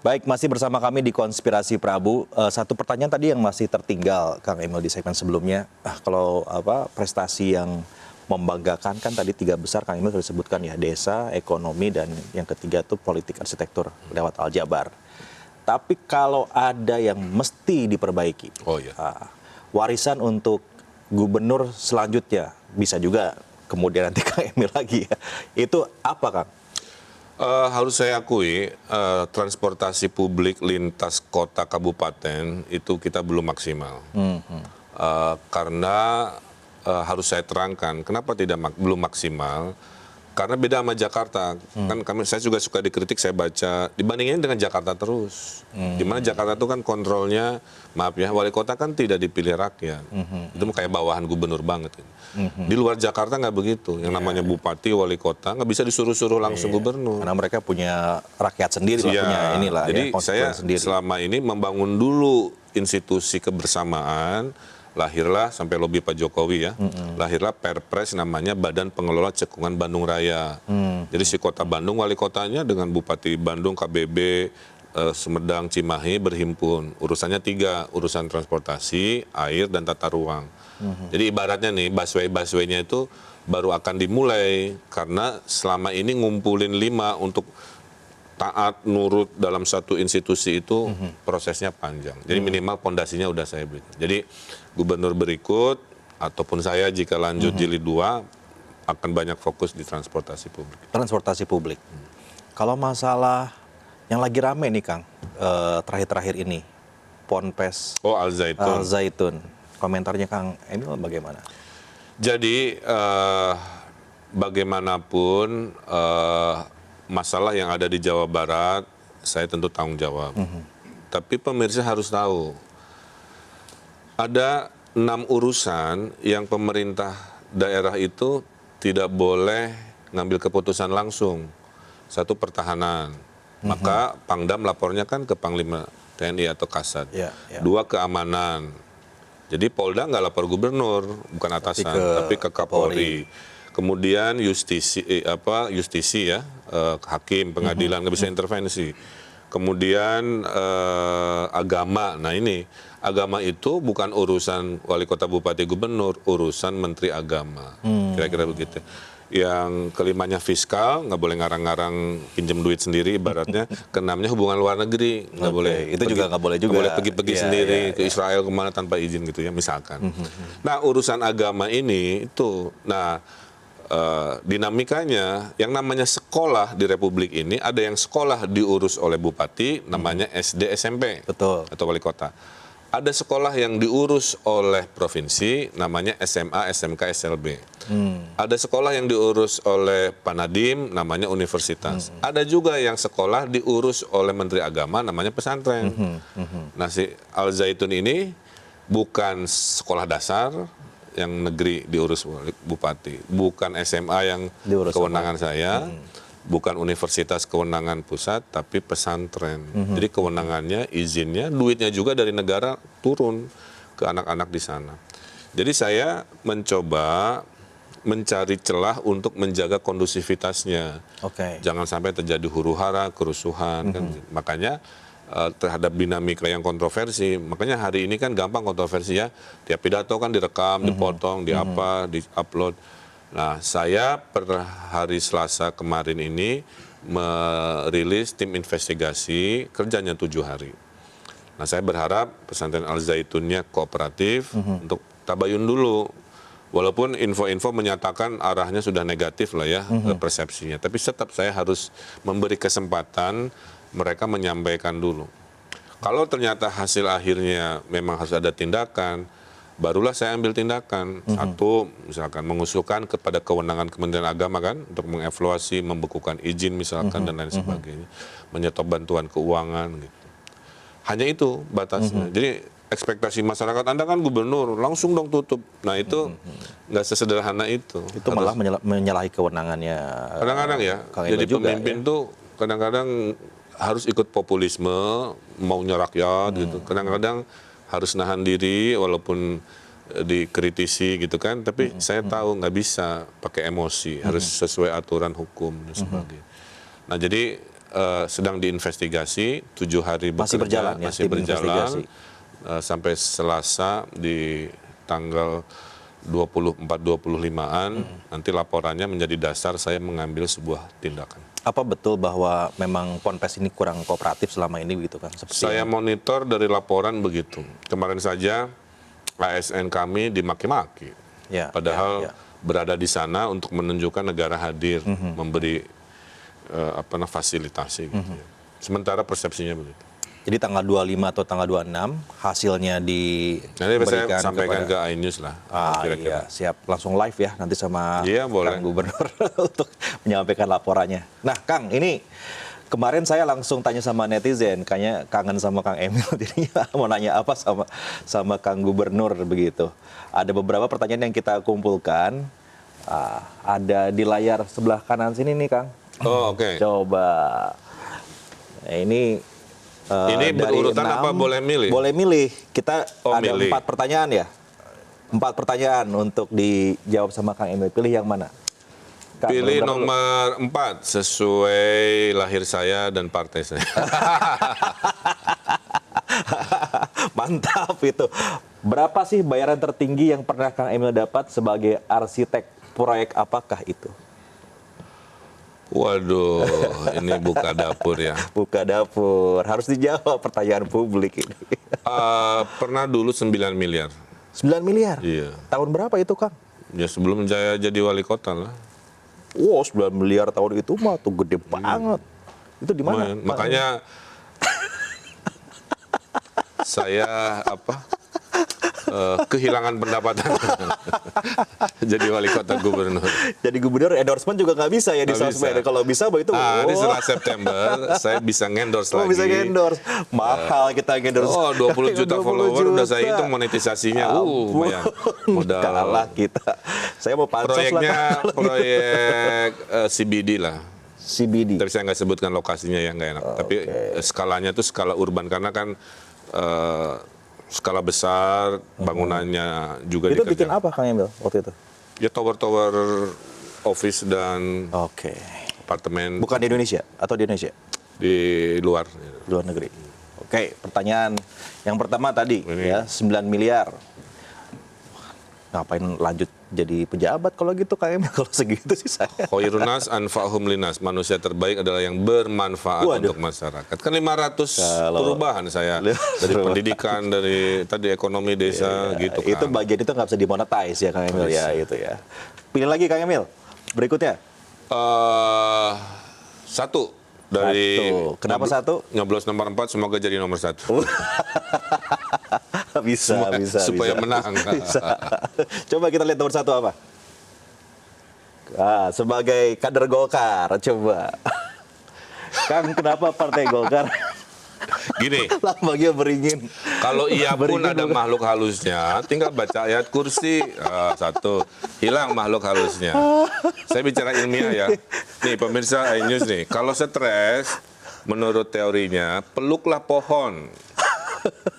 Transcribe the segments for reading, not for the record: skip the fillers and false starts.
Baik, masih bersama kami di Konspirasi Prabu. Satu pertanyaan tadi yang masih tertinggal, Kang Emil, di segmen sebelumnya. Kalau prestasi yang membanggakan kan tadi 3 besar, Kang Emil sudah disebutkan ya, desa, ekonomi, dan yang ketiga tuh politik arsitektur lewat Aljabar. Tapi kalau ada yang mesti diperbaiki, warisan untuk gubernur selanjutnya, bisa juga kemudian nanti Kang Emil lagi ya, itu apa, Kang? Harus saya akui, transportasi publik lintas kota kabupaten itu kita belum maksimal. Karena harus saya terangkan, kenapa belum maksimal? Karena beda sama Jakarta. Kan saya juga suka dikritik, saya baca, dibandingin dengan Jakarta terus. Dimana Jakarta itu kan kontrolnya, maaf ya, wali kota kan tidak dipilih rakyat. Itu kayak bawahan gubernur banget. Di luar Jakarta nggak begitu. Yang namanya bupati, wali kota nggak bisa disuruh-suruh langsung gubernur. Karena mereka punya rakyat sendiri, punya inilah. Jadi ya, saya selama ini membangun dulu institusi kebersamaan. Lahirlah sampai lobi Pak Jokowi ya, lahirlah Perpres namanya Badan Pengelola Cekungan Bandung Raya. Jadi si kota Bandung, wali kotanya dengan Bupati Bandung, KBB, Sumedang, Cimahi berhimpun. Urusannya 3, urusan transportasi, air, dan tata ruang. Jadi ibaratnya nih, busway-busway-nya itu baru akan dimulai, karena selama ini ngumpulin 5 untuk taat nurut dalam satu institusi itu prosesnya panjang. Jadi minimal pondasinya udah saya berikan. Jadi gubernur berikut ataupun saya jika lanjut jilid 2 akan banyak fokus di transportasi publik. Transportasi publik. Kalau masalah yang lagi rame nih, Kang, terakhir-terakhir ini, Ponpes Al Zaitun. Al Zaitun. Komentarnya Kang Emil bagaimana? Jadi bagaimanapun masalah yang ada di Jawa Barat, saya tentu tanggung jawab. Tapi pemirsa harus tahu, ada 6 urusan yang pemerintah daerah itu tidak boleh ngambil keputusan langsung. 1, pertahanan. Maka Pangdam lapornya kan ke Panglima TNI atau Kasat. 2, keamanan. Jadi Polda nggak lapor gubernur, bukan atasan, tapi ke Kapolri. Kemudian justisi ya, hakim, pengadilan nggak bisa intervensi. Kemudian agama, nah ini agama itu bukan urusan wali kota, bupati, gubernur, urusan menteri agama, kira-kira begitu. Yang kelimanya fiskal, nggak boleh ngarang-ngarang pinjam duit sendiri, ibaratnya. Keenamnya hubungan luar negeri, nggak boleh. Itu juga nggak boleh juga. Nggak boleh pergi-pergi sendiri ke Israel kemana tanpa izin gitu ya, misalkan. Nah urusan agama ini itu, dinamikanya yang namanya sekolah di Republik ini, ada yang sekolah diurus oleh bupati namanya SD SMP. Betul. Atau wali kota. Ada sekolah yang diurus oleh provinsi namanya SMA, SMK, SLB. Ada sekolah yang diurus oleh Panadim namanya universitas. Ada juga yang sekolah diurus oleh Menteri Agama namanya pesantren. Nah si Al Zaitun ini bukan sekolah dasar yang negeri diurus bupati, bukan SMA yang kewenangan saya, bukan universitas kewenangan pusat, tapi pesantren. Jadi kewenangannya, izinnya, duitnya juga dari negara turun ke anak-anak di sana. Jadi saya mencoba mencari celah untuk menjaga kondusivitasnya. Jangan sampai terjadi huru-hara, kerusuhan. Kan. Makanya terhadap dinamika yang kontroversi, makanya hari ini kan gampang kontroversi ya, tiap pidato kan direkam, dipotong, di-upload. Nah saya per hari Selasa kemarin ini merilis tim investigasi, kerjanya 7 hari. Nah saya berharap pesantren Al Zaitunnya kooperatif untuk tabayun dulu. Walaupun info-info menyatakan arahnya sudah negatif lah ya, persepsinya. Tapi tetap saya harus memberi kesempatan mereka menyampaikan dulu. Kalau ternyata hasil akhirnya memang harus ada tindakan, barulah saya ambil tindakan. 1, misalkan mengusulkan kepada kewenangan Kementerian Agama kan, untuk mengevaluasi, membekukan izin misalkan dan lain sebagainya. Menyetop bantuan keuangan gitu. Hanya itu batasnya. Jadi ekspektasi masyarakat, Anda kan gubernur, langsung dong tutup. Nah itu nggak sesederhana itu. Itu malah menyalahi kewenangannya. Kadang-kadang ya, jadi pemimpin tuh kadang-kadang harus ikut populisme, maunya rakyat gitu. Kadang-kadang harus nahan diri walaupun dikritisi gitu kan. Tapi saya tahu nggak bisa pakai emosi, harus sesuai aturan hukum dan sebagainya. Nah jadi sedang diinvestigasi, 7 hari Masih berjalan ya, masih tim investigasi. berjalan sampai Selasa di tanggal 24-25-an. Nanti laporannya menjadi dasar saya mengambil sebuah tindakan. Apa betul bahwa memang Ponpes ini kurang kooperatif selama ini begitu kan? Saya monitor dari laporan begitu. Kemarin saja ASN kami dimaki-maki. Ya, Padahal ya. berada di sana untuk menunjukkan negara hadir, memberi fasilitasi. Gitu ya. Sementara persepsinya begitu. Jadi tanggal 25 atau tanggal 26 hasilnya Nanti saya diberikan sampaikan kepada... ke iNews lah. Iya, siap. Langsung live ya nanti sama Iya, boleh. Kang Gubernur untuk menyampaikan laporannya. Nah, Kang, ini kemarin saya langsung tanya sama netizen, kayaknya kangen sama Kang Emil, jadinya mau nanya apa sama Kang Gubernur begitu. Ada beberapa pertanyaan yang kita kumpulkan, ada di layar sebelah kanan sini nih, Kang. Oh, oke. Coba, nah, ini Ini dari berurutan apa boleh milih? Boleh milih. Kita ada milih. 4 pertanyaan ya. 4 pertanyaan untuk dijawab sama Kang Emil. Pilih yang mana? Kang, Pilih berapa dulu? nomor 4 sesuai lahir saya dan partai saya. Mantap itu. Berapa sih bayaran tertinggi yang pernah Kang Emil dapat sebagai arsitek proyek apakah itu? Waduh, ini buka dapur ya. Buka dapur. Harus dijawab pertanyaan publik ini. Pernah dulu 9 miliar. 9 miliar? Iya. Tahun berapa itu, Kang? Ya sebelum saya jadi wali kota lah. Wow, 9 miliar tahun itu mah tuh gede banget. Itu di mana? Lumayan. Makanya saya kehilangan pendapatan jadi wali kota gubernur. Jadi gubernur endorsement juga nggak bisa ya di Nggak sosmed. bisa. Kalau bisa begitu. Ini setelah September saya bisa ngendorse lagi. bisa endorse. Mahal kita endorse. Oh, 20 juta 20 follower udah saya juta. hitung monetisasinya. Lumayan. Modal. Kalah kita. Saya mau pansos Proyeknya lah. proyek CBD lah. CBD. Tapi saya nggak sebutkan lokasinya ya, nggak enak. Tapi skalanya tuh skala urban karena kan skala besar, bangunannya juga Itu bikin dikerjakan. apa Kang Emil waktu itu? Ya tower-tower office dan Oke. apartemen Bukan di Indonesia atau di Indonesia? di luar. Luar negeri. Oke, pertanyaan yang pertama tadi Ini. ya, 9 miliar. Ngapain lanjut jadi pejabat kalau gitu Kang Emil? Kalau segitu sih saya. Khairunas anfa'hum linas. Manusia terbaik adalah yang bermanfaat Waduh. untuk masyarakat. Kan 500 Kalau- perubahan saya. Dari pendidikan, dari tadi ekonomi desa gitu kan. Itu bagian itu nggak bisa dimonetize ya Kang Emil ya itu ya. Pilih lagi Kang Emil. Berikutnya. Satu dari Satu. Kenapa satu? Nyoblos nomor 4 semoga jadi nomor 1. bisa. supaya bisa. menang. Bisa. Coba kita lihat nomor 1 apa? Sebagai kader Golkar, coba. Kang, kenapa Partai Golkar Gini, lambangnya beringin? kalau iya pun Beringin ada bukan? makhluk halusnya, tinggal baca ayat kursi. Satu, hilang makhluk halusnya. Saya bicara ilmiah ya. Nih pemirsa iNews nih, kalau stres, menurut teorinya, peluklah pohon.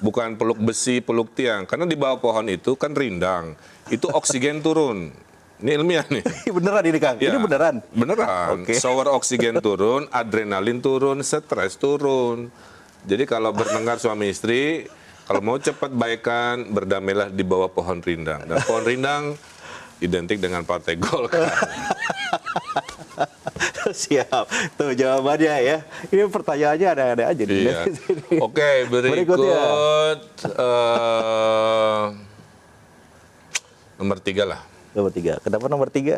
Bukan peluk besi, peluk tiang. Karena di bawah pohon itu kan rindang. Itu oksigen turun. Ini ilmiah nih. Beneran ini Kang? Ya, Ini beneran? Beneran. Oke. Shower oksigen turun, adrenalin turun, stres turun. Jadi kalau bertengkar suami istri, kalau mau cepat baikan, berdamailah di bawah pohon rindang. Dan pohon rindang identik dengan Partai Golkar. Siap. Tuh jawabannya ya. Ini pertanyaannya ada-ada aja. nih. Iya. Oke, berikut nomor 3 lah. Nomor 3. Kenapa nomor 3?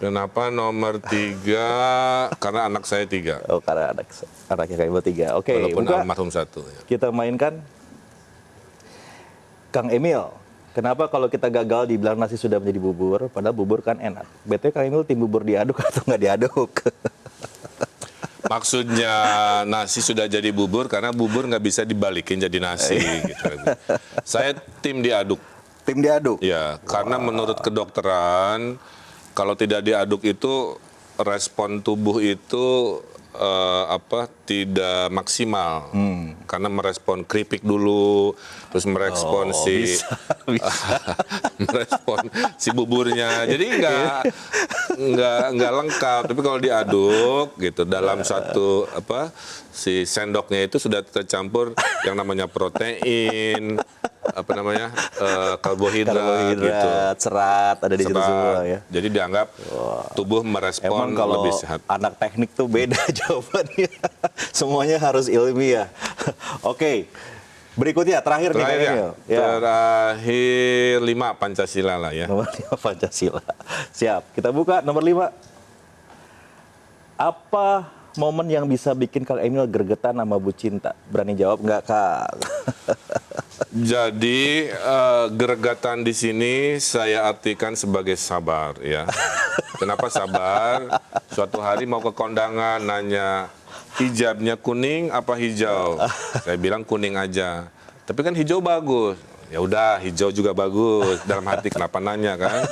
Kenapa nomor 3? Karena anak saya 3. Oh, karena anaknya kayak nomor 3. Oke, Walaupun buka. almarhum 1. Ya. Kita mainkan Kang Emil. Kenapa kalau kita gagal dibilang nasi sudah menjadi bubur, padahal bubur kan enak. BTW Kang Emil tim bubur diaduk atau nggak diaduk? Maksudnya nasi sudah jadi bubur karena bubur nggak bisa dibalikin jadi nasi. Gitu. Saya tim diaduk. Tim diaduk? Ya, karena menurut kedokteran kalau tidak diaduk itu respon tubuh itu tidak maksimal karena merespon keripik dulu, terus merespon merespon si buburnya. Jadi nggak lengkap. Tapi kalau diaduk gitu dalam satu si sendoknya itu sudah tercampur yang namanya protein, karbohidrat gitu. Serat ada di situ semua ya. Jadi dianggap tubuh merespon Emang kalau lebih sehat. anak teknik tuh beda jawabannya. Semuanya harus ilmiah. Oke. Berikutnya terakhir nih Kang Emil. Ya. Terakhir 5 Pancasila lah ya. Nomor 5 Pancasila. Siap. Kita buka nomor 5. Apa momen yang bisa bikin Kang Emil gregetan sama Bu Cinta? Berani jawab nggak, Kang? Jadi gregetan di sini saya artikan sebagai sabar ya. Kenapa sabar? Suatu hari mau ke kondangan nanya hijabnya kuning apa hijau? Saya bilang kuning aja. Tapi kan hijau bagus. Ya udah hijau juga bagus. Dalam hati kenapa nanya kan?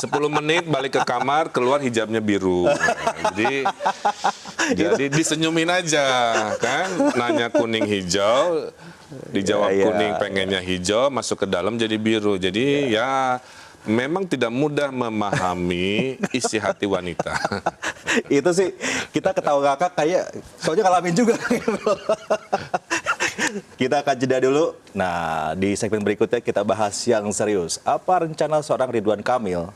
10 menit balik ke kamar keluar hijabnya biru. Jadi disenyumin aja kan? Nanya kuning hijau. Dijawab kuning pengennya hijau, masuk ke dalam jadi biru. Jadi ya memang tidak mudah memahami isi hati wanita. Itu sih kita ketawa kakak kayak soalnya ngalamin juga. Kita akan jeda dulu. Nah, di segmen berikutnya kita bahas yang serius. Apa rencana seorang Ridwan Kamil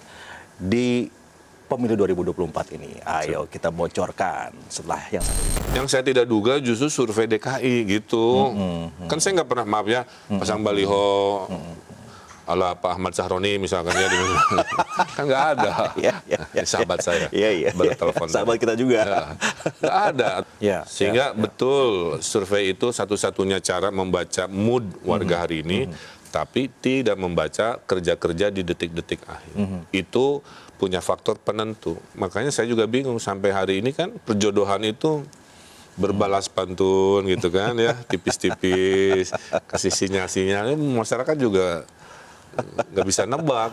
di pemilu 2024 ini? Ayo kita bocorkan setelah yang satu ini. Yang saya tidak duga justru survei DKI gitu. Kan saya nggak pernah, maaf ya, pasang baliho ala Pak Ahmad Sahroni misalkan ya. Kan nggak ada. Sahabat saya bertelepon. Sahabat kita juga. Nggak ada. Sehingga betul survei itu satu-satunya cara membaca mood warga hari ini, tapi tidak membaca kerja-kerja di detik-detik akhir. Itu punya faktor penentu. Makanya saya juga bingung sampai hari ini kan perjodohan itu berbalas pantun gitu kan ya, tipis-tipis, kasih sinyal-sinyal. Masyarakat juga nggak bisa nebak.